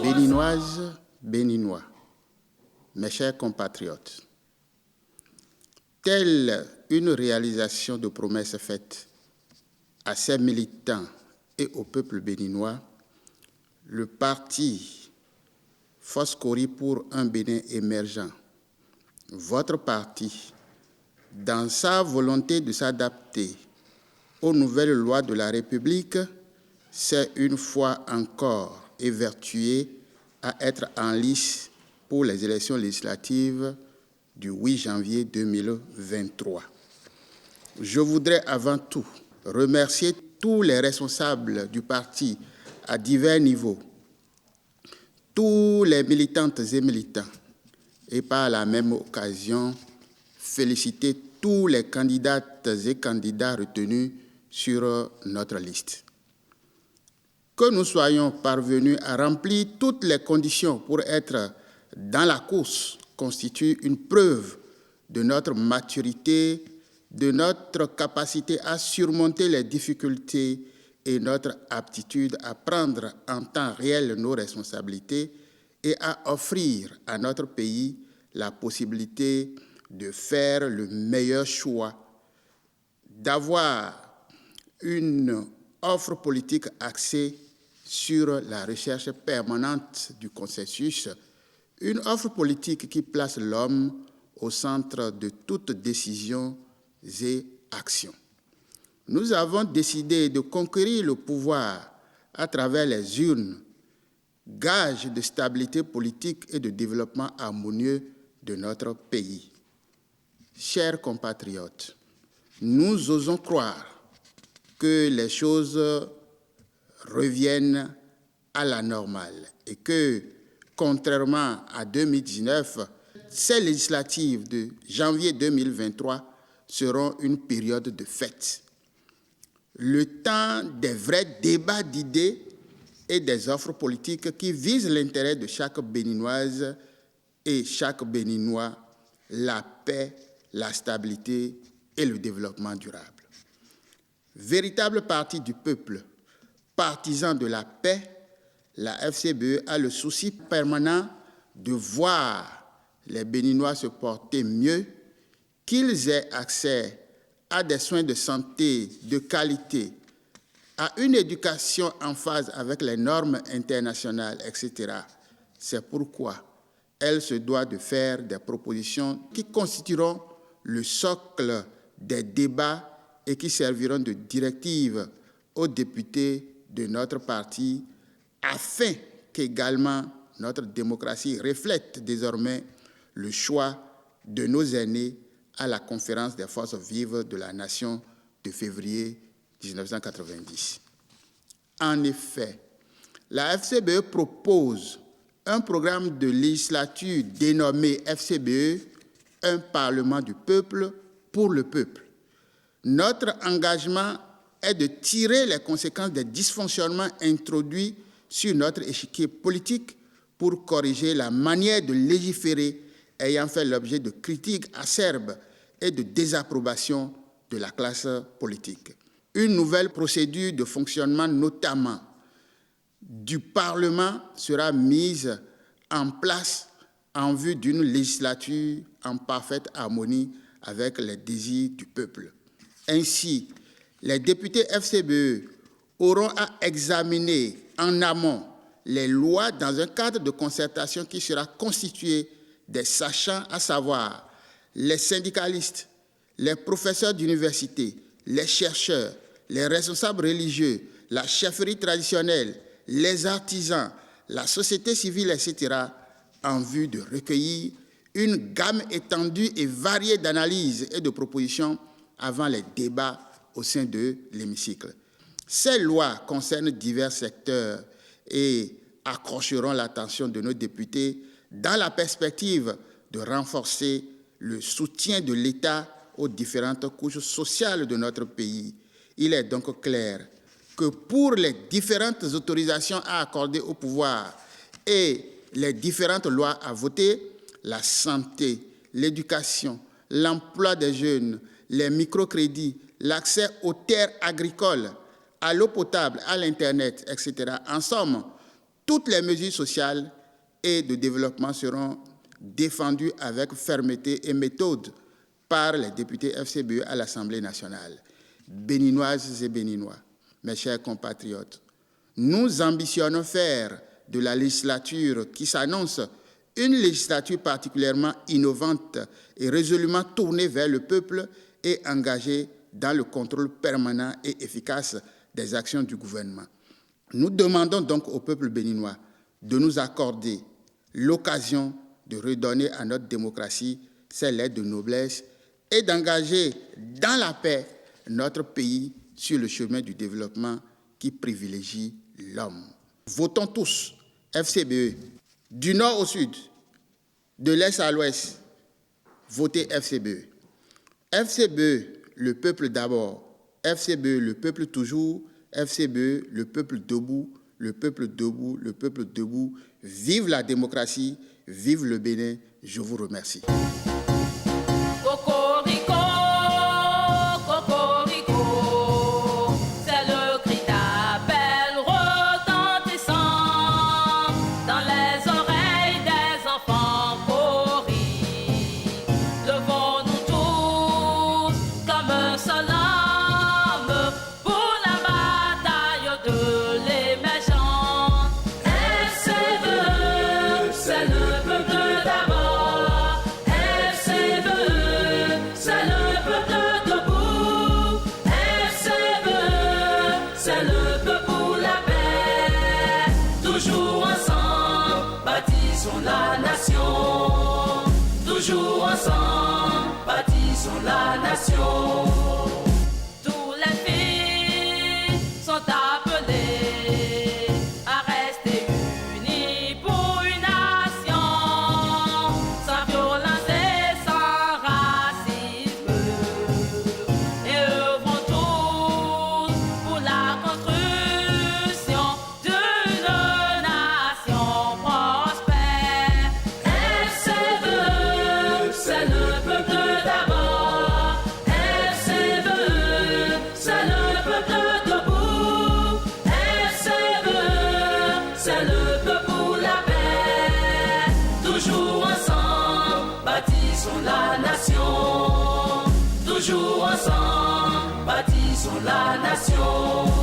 Béninoises, Béninois, mes chers compatriotes, telle une réalisation de promesses faites à ses militants et au peuple béninois, le parti Foscori pour un Bénin émergent, votre parti, dans sa volonté de s'adapter aux nouvelles lois de la République, s'est une fois encore évertué à être en lice pour les élections législatives du 8 janvier 2023. Je voudrais avant tout remercier tous les responsables du parti à divers niveaux, tous les militantes et militants, et par la même occasion, féliciter tous les candidates et candidats retenus sur notre liste. Que nous soyons parvenus à remplir toutes les conditions pour être dans la course constitue une preuve de notre maturité, de notre capacité à surmonter les difficultés et notre aptitude à prendre en temps réel nos responsabilités et à offrir à notre pays la possibilité de faire le meilleur choix, d'avoir une offre politique axée sur la recherche permanente du consensus, une offre politique qui place l'homme au centre de toute décision et action. Nous avons décidé de conquérir le pouvoir à travers les urnes, gage de stabilité politique et de développement harmonieux de notre pays. Chers compatriotes, nous osons croire que les choses reviennent à la normale et que, contrairement à 2019, ces législatives de janvier 2023 seront une période de fête. Le temps des vrais débats d'idées et des offres politiques qui visent l'intérêt de chaque Béninoise et chaque Béninois, la paix, la stabilité et le développement durable. Véritable parti du peuple, partisan de la paix, la FCBE a le souci permanent de voir les Béninois se porter mieux, qu'ils aient accès à des soins de santé de qualité, à une éducation en phase avec les normes internationales, etc. C'est pourquoi elle se doit de faire des propositions qui constitueront le socle des débats et qui serviront de directive aux députés de notre parti afin qu'également notre démocratie reflète désormais le choix de nos aînés à la conférence des forces vives de la nation de février 1990. En effet, la FCBE propose un programme de législature dénommé FCBE, un Parlement du peuple pour le peuple. Notre engagement est de tirer les conséquences des dysfonctionnements introduits sur notre échiquier politique pour corriger la manière de légiférer ayant fait l'objet de critiques acerbes et de désapprobation de la classe politique. Une nouvelle procédure de fonctionnement, notamment du Parlement, sera mise en place en vue d'une législature en parfaite harmonie avec les désirs du peuple. Ainsi, les députés FCBE auront à examiner en amont les lois dans un cadre de concertation qui sera constitué des sachants, à savoir les syndicalistes, les professeurs d'université, les chercheurs, les responsables religieux, la chefferie traditionnelle, les artisans, la société civile, etc., en vue de recueillir une gamme étendue et variée d'analyses et de propositions avant les débats au sein de l'hémicycle. Ces lois concernent divers secteurs et accrocheront l'attention de nos députés dans la perspective de renforcer le soutien de l'État aux différentes couches sociales de notre pays. Il est donc clair que pour les différentes autorisations à accorder au pouvoir et les différentes lois à voter, la santé, l'éducation, l'emploi des jeunes, les microcrédits, l'accès aux terres agricoles, à l'eau potable, à l'Internet, etc. En somme, toutes les mesures sociales et de développement seront défendues avec fermeté et méthode par les députés FCBE à l'Assemblée nationale. Béninoises et Béninois, mes chers compatriotes, nous ambitionnons faire de la législature qui s'annonce une législature particulièrement innovante et résolument tournée vers le peuple et engagée dans le contrôle permanent et efficace des actions du gouvernement. Nous demandons donc au peuple béninois de nous accorder l'occasion de redonner à notre démocratie ses lettres de noblesse et d'engager dans la paix notre pays sur le chemin du développement qui privilégie l'homme. Votons tous FCBE, du nord au sud, de l'est à l'ouest, votez FCBE. FCBE, le peuple d'abord. FCBE, le peuple toujours. FCBE, le peuple debout, le peuple debout, le peuple debout. Vive la démocratie, vive le Bénin. Je vous remercie. Toujours ensemble, bâtissons la nation. Tous les filles sont appelées à rester unis pour une nation, sans violence et sans racisme. Et œuvrons tous pour la construction d'une nation prospère. C'est le peuple d'abord, FCBE, c'est le peuple debout, FCBE, c'est le peuple pour la paix. Toujours ensemble, bâtissons la nation. Toujours ensemble, bâtissons la nation.